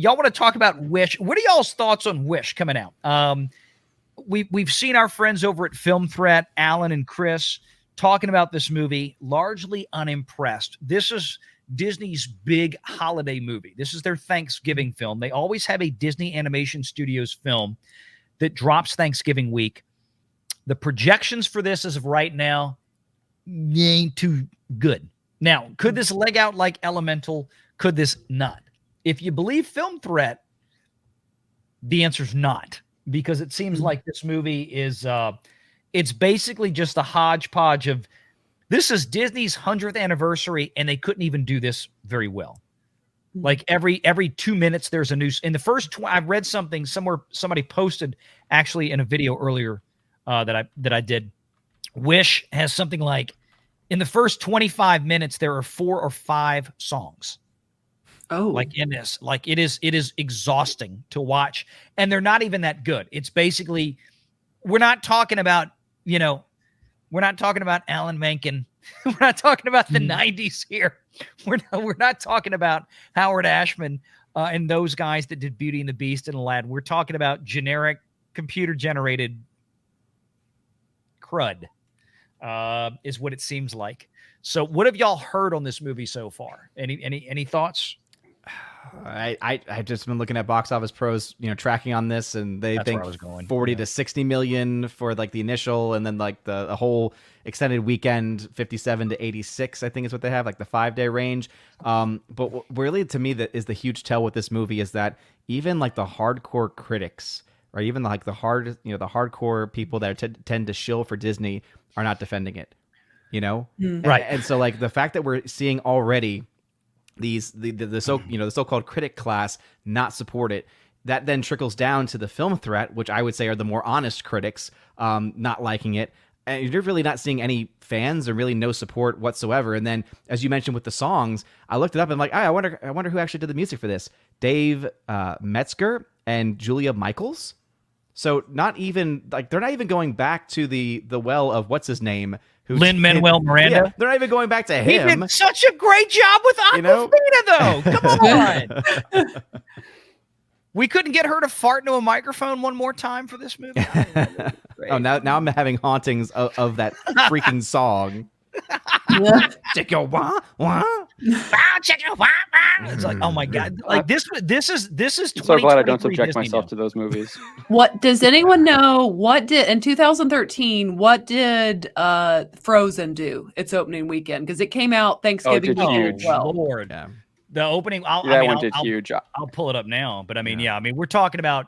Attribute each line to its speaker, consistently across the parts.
Speaker 1: y'all want to talk about Wish? What are y'all's thoughts on Wish coming out? We've seen our friends over at Film Threat, Alan and Chris, talking about this movie, largely unimpressed. This is Disney's big holiday movie. This is their Thanksgiving film. They always have a Disney Animation Studios film that drops Thanksgiving week. The projections for this as of right now ain't too good. Now, could this leg out like Elemental? Could this not? If you believe Film Threat, the answer's not, because it seems like this movie is it's basically just a hodgepodge of, this is Disney's 100th anniversary, and they couldn't even do this very well. Like every 2 minutes, there's a new. In the first, I've read something somewhere. Somebody posted actually in a video earlier that I did. Wish has something like, in the first 25 minutes, there are 4 or 5 songs.
Speaker 2: Oh,
Speaker 1: like in this, like it is exhausting to watch, and they're not even that good. It's basically, we're not talking about, we're not talking about Alan Menken. We're not talking about the 90s here. We're not talking about Howard Ashman and those guys that did Beauty and the Beast and Aladdin. We're talking about generic computer generated crud, is what it seems like. So what have y'all heard on this movie so far? Any thoughts?
Speaker 3: I've just been looking at Box Office Pro's, tracking on this, and they think 40 to 60 million for like the initial, and then like the whole extended weekend, 57 to 86, I think is what they have, like the 5-day range. But what really, to me, that is the huge tell with this movie is that even like the hardcore critics, right, even like the hardcore people that tend to shill for Disney are not defending it,
Speaker 1: Right.
Speaker 3: And so like the fact that we're seeing already the so-called critic class not support it, that then trickles down to the Film Threat, which I would say are the more honest critics, not liking it. And you're really not seeing any fans or really no support whatsoever. And then, as you mentioned with the songs, I looked it up and I'm like, I wonder who actually did the music for this. Dave Metzger and Julia Michaels. So not even like, they're not even going back to the well of what's his name,
Speaker 1: Lin-Manuel Miranda.
Speaker 3: Yeah, they're not even going back to him.
Speaker 1: He did such a great job with Aquafina, though. Come on. We couldn't get her to fart into a microphone one more time for this movie.
Speaker 3: Oh, now I'm having hauntings of that freaking song. Chicka wah wah.
Speaker 1: It's like, oh my god! Like this is.
Speaker 4: I'm so glad I don't subject
Speaker 1: Disney
Speaker 4: myself
Speaker 1: now.
Speaker 4: to those movies.
Speaker 2: what does anyone know? What did in 2013? What did Frozen do its opening weekend? Because it came out Thanksgiving
Speaker 4: did
Speaker 2: weekend
Speaker 4: huge.
Speaker 2: as well.
Speaker 1: Lord.
Speaker 3: Yeah.
Speaker 1: The opening,
Speaker 4: That one did huge.
Speaker 1: I'll pull it up now, but I mean, we're talking about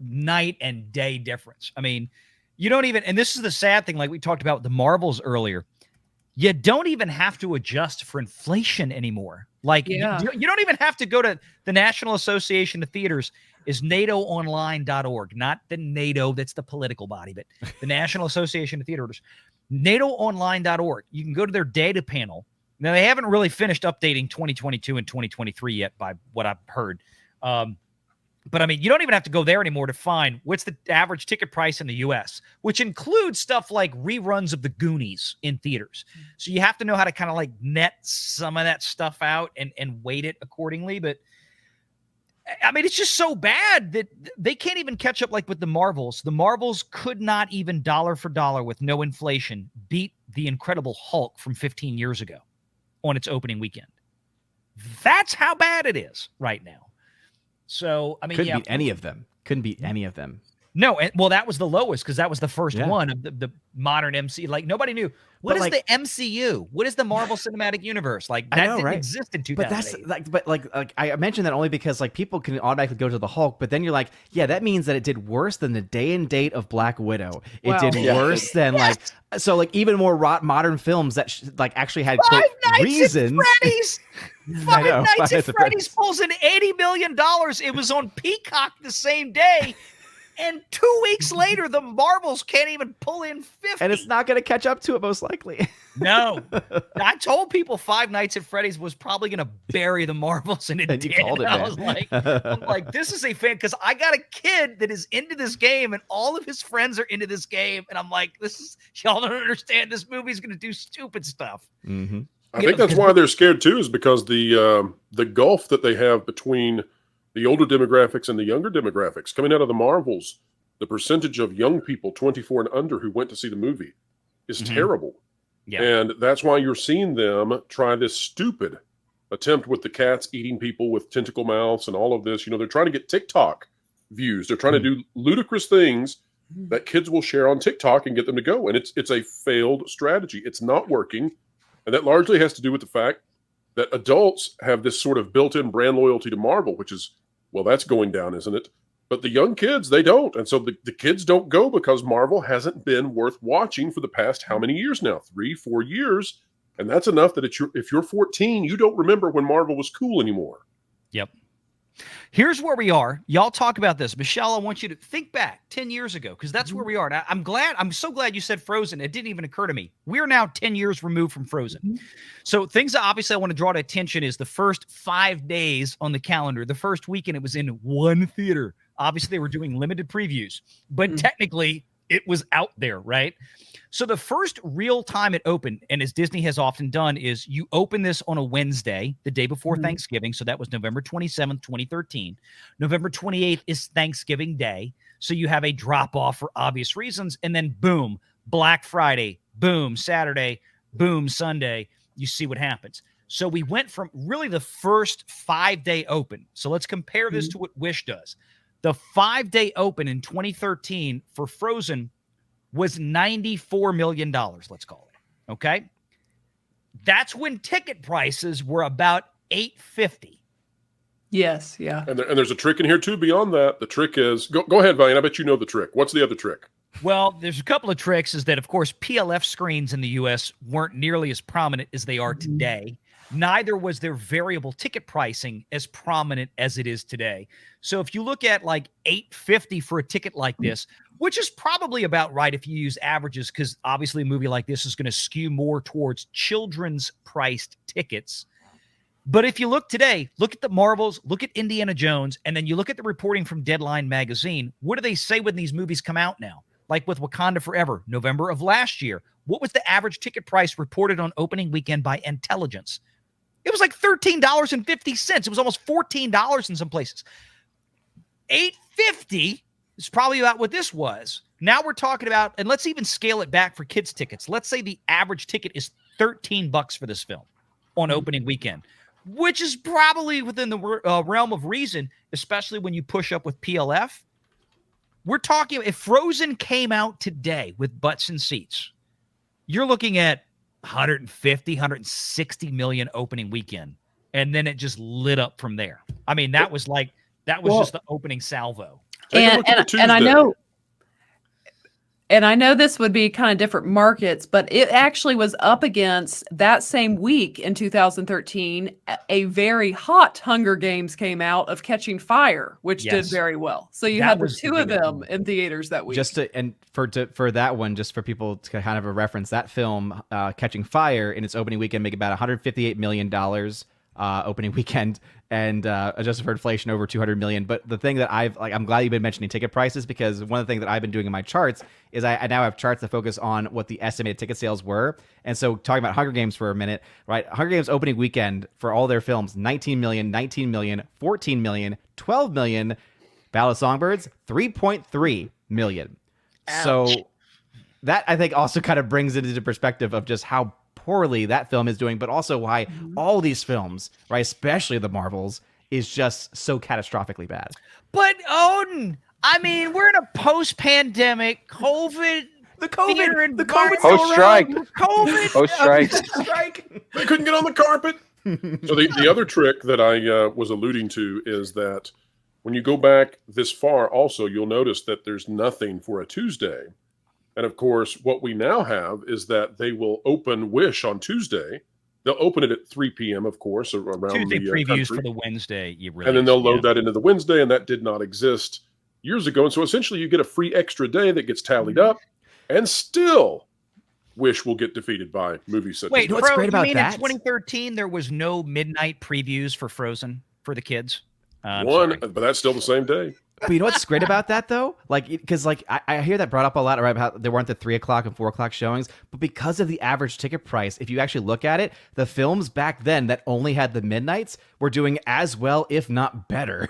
Speaker 1: night and day difference. I mean, you don't even, and this is the sad thing, like we talked about with the Marvels earlier, you don't even have to adjust for inflation anymore. Like you don't even have to go to the National Association of Theaters, is NATOonline.org, not the NATO, that's the political body, but the National Association of Theaters, NATOonline.org. You can go to their data panel. Now, they haven't really finished updating 2022 and 2023 yet, by what I've heard. But, I mean, you don't even have to go there anymore to find what's the average ticket price in the U.S., which includes stuff like reruns of The Goonies in theaters. So you have to know how to kind of like net some of that stuff out and weight it accordingly. But, I mean, it's just so bad that they can't even catch up like with the Marvels. The Marvels could not even dollar for dollar with no inflation beat the Incredible Hulk from 15 years ago on its opening weekend. That's how bad it is right now. So, I mean,
Speaker 3: Couldn't beat any of them. Couldn't beat any of them.
Speaker 1: No, well, that was the lowest because that was the first one of the modern MCU. Like, nobody knew. What is the MCU? What is the Marvel Cinematic Universe? Like, that didn't exist in 2008.
Speaker 3: But like I mentioned that only because like people can automatically go to the Hulk, but then you're like, yeah, that means that it did worse than the day and date of Black Widow. It did worse than like, so like even more modern films that like actually had
Speaker 1: Five Nights
Speaker 3: reasons.
Speaker 1: at Freddy's. Five Nights at Freddy's pulls in $80 million. It was on Peacock the same day. And 2 weeks later, the Marvels can't even pull in 50.
Speaker 3: And it's not going to catch up to it, most likely.
Speaker 1: No. I told people Five Nights at Freddy's was probably going to bury the Marvels, and it did.
Speaker 3: You called it,
Speaker 1: I
Speaker 3: man.
Speaker 1: was like, I'm like, this is a fan, because I got a kid that is into this game, and all of his friends are into this game. And I'm like, y'all don't understand. This movie's going to do stupid stuff.
Speaker 3: Mm-hmm.
Speaker 5: I think that's why they're scared too, is because the gulf that they have between the older demographics and the younger demographics. Coming out of the Marvels, the percentage of young people 24 and under who went to see the movie is terrible.
Speaker 1: Yeah.
Speaker 5: And that's why you're seeing them try this stupid attempt with the cats eating people with tentacle mouths and all of this. They're trying to get TikTok views. They're trying to do ludicrous things that kids will share on TikTok and get them to go. And it's a failed strategy. It's not working. And that largely has to do with the fact that adults have this sort of built-in brand loyalty to Marvel, which is, well, that's going down, isn't it? But the young kids, they don't. And so the kids don't go because Marvel hasn't been worth watching for the past how many years now? 3-4 years. And that's enough that if you're 14, you don't remember when Marvel was cool anymore.
Speaker 1: Yep. Here's where we are. Y'all talk about this. Michelle, I want you to think back 10 years ago, because that's where we are. And I'm so glad you said Frozen. It didn't even occur to me. We're now 10 years removed from Frozen. So things that obviously I want to draw to attention is the first 5 days on the calendar. The first weekend, it was in one theater. Obviously, they were doing limited previews, but technically it was out there, right? So the first real time it opened, and as Disney has often done, is you open this on a Wednesday, the day before Thanksgiving. So that was November 27th, 2013. November 28th is Thanksgiving Day. So you have a drop off for obvious reasons. And then boom, Black Friday, boom, Saturday, boom, Sunday. You see what happens. So we went from really the first 5-day open. So let's compare this to what Wish does. The 5-day open in 2013 for Frozen was $94 million, let's call it. Okay. That's when ticket prices were about $850.
Speaker 2: Yes. Yeah.
Speaker 5: And there's a trick in here too. Beyond that, the trick is go ahead, Valiant. I bet you know the trick. What's the other trick?
Speaker 1: Well, there's a couple of tricks. Is that, of course, PLF screens in the U.S. weren't nearly as prominent as they are today. Neither was their variable ticket pricing as prominent as it is today. So if you look at like $850 for a ticket like this, which is probably about right if you use averages, because obviously a movie like this is going to skew more towards children's priced tickets. But if you look today, look at the Marvels, look at Indiana Jones, and then you look at the reporting from Deadline magazine. What do they say when these movies come out now? Like with Wakanda Forever, November of last year. What was the average ticket price reported on opening weekend by Intelligence? It was like $13.50. It was almost $14 in some places. $850 is probably about what this was. Now we're talking about, and let's even scale it back for kids' tickets. Let's say the average ticket is $13 for this film on opening weekend, which is probably within the realm of reason, especially when you push up with PLF. We're talking, if Frozen came out today with butts and seats, you're looking at 150, 160 million opening weekend. And then it just lit up from there. I mean, that was just the opening salvo.
Speaker 2: And I know this would be kind of different markets, but it actually was up against that same week in 2013. A very hot Hunger Games came out of Catching Fire, which did very well. So you had the two of them in theaters that week.
Speaker 3: For that one, just for people to kind of a reference, that film, Catching Fire, in its opening weekend, made about $158 million opening weekend, and adjusted for inflation over 200 million. But the thing that I'm glad you've been mentioning ticket prices, because one of the things that I've been doing in my charts is I now have charts that focus on what the estimated ticket sales were. And so talking about Hunger Games for a minute, right? Hunger Games opening weekend for all their films, 19 million, 19 million, 14 million, 12 million. Battle of Songbirds, 3.3 million. Ouch. So that, I think, also kind of brings it into perspective of just how poorly that film is doing, but also why all these films, right, especially the Marvels, is just so catastrophically bad.
Speaker 1: But Odin, I mean, we're in a post-pandemic COVID. The COVID
Speaker 4: post-strike.
Speaker 1: COVID
Speaker 4: Post-strike.
Speaker 5: They couldn't get on the carpet. So the other trick that I was alluding to is that when you go back this far, also you'll notice that there's nothing for a Tuesday. And of course, what we now have is that they will open Wish on Tuesday. They'll open it at 3 p.m., of course, around
Speaker 1: Tuesday
Speaker 5: the
Speaker 1: previews
Speaker 5: country.
Speaker 1: for the Wednesday.
Speaker 5: And then they'll load that into the Wednesday, and that did not exist years ago. And so essentially you get a free extra day that gets tallied up, and still Wish will get defeated by movies such
Speaker 1: Wait,
Speaker 5: as
Speaker 3: what's great about
Speaker 1: in
Speaker 3: that?
Speaker 1: 2013 there was no midnight previews for Frozen for the kids?
Speaker 5: but that's still the same day.
Speaker 3: But you know what's great about that, though? Like, because I hear that brought up a lot, right, about there weren't the 3 o'clock and 4 o'clock showings, but because of the average ticket price, if you actually look at it, the films back then that only had the midnights were doing as well, if not better,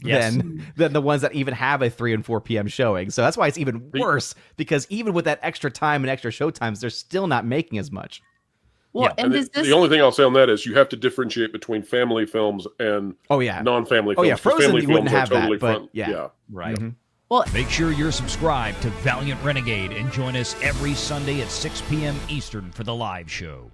Speaker 1: Yes.
Speaker 3: than the ones that even have a 3 and 4 p.m. showing. So that's why it's even worse, because even with that extra time and extra show times, they're still not making as much.
Speaker 2: Well,
Speaker 1: Yeah.
Speaker 2: and
Speaker 5: And
Speaker 2: does this
Speaker 5: the only thing I'll say on that is you have to differentiate between family films and non-family films.
Speaker 3: Oh yeah,
Speaker 5: 'cause
Speaker 3: Frozen
Speaker 5: family
Speaker 3: you wouldn't
Speaker 5: films are
Speaker 3: have
Speaker 5: totally
Speaker 3: that, but
Speaker 5: fun.
Speaker 3: yeah.
Speaker 1: Right.
Speaker 2: well
Speaker 1: Make sure you're subscribed to Valiant Renegade and join us every Sunday at 6 p.m. Eastern for the live show.